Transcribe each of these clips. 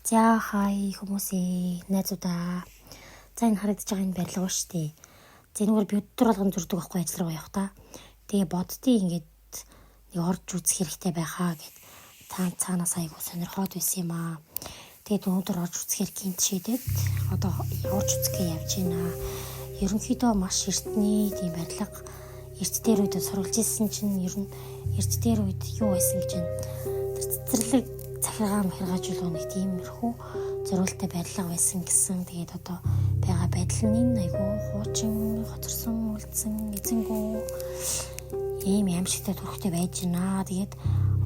За хай хүмүүсээ найзуудаа. За энэ харагдаж байгаа энэ барилга ба штэ. Зэнгээр би өдөр болгон зурдаг байхгүй ажил руу явах та. Тэгээ боддیں۔ Ингээд нэг орж үзэх хэрэгтэй байхаа гэд цаанаас айгуу сонирхоод байсан юм аа. Тэгээд өнөөдөр орж үзэхээр гинт шидэд одоо орж үзэхээ явж байна. Ерөнхийдөө маш эртний тийм барилга. Эрт дээр үед сурвалж ирсэн чинь ер нь эрт дээр үед юу байсан гэж байна. Цэцэрлэг захиргаа мэргаажуулах нэг тиймэрхүү зориулттай барилга байсан гэсэн. Тэгээд одоо байгаа байдал нь айгуу хуучин, хоцорсон, үлдсэн, эзэнгүү ийм аимшигтай төрхтэй байж байна. Тэгээд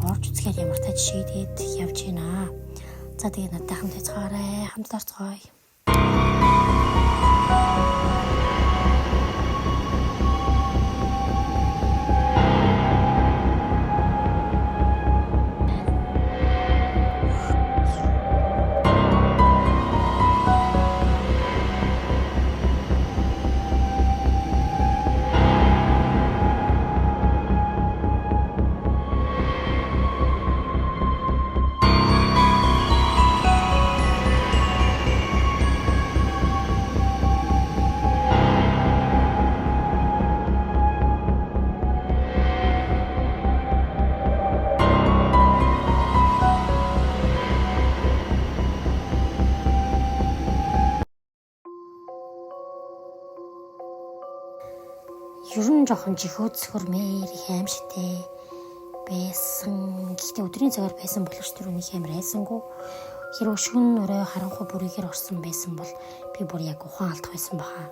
орж үзэхээр ямар тач шийдээд явж байна. За тэгээд надтай хамт байцгаарай. Хамт орцгоё. Ер нь жоохон жихөөцөхөрмээр их аимшигтэй байсан. Гэхдээ өдрийн цагаар байсан боловч түрүүний амар айсангүй. Хэрвээ шөнө өрөө харанхуй бүрийгээр орсон байсан бол би бүр яг ухаан алдах байсан баха.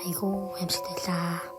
Айгуу аимшигтай лаа.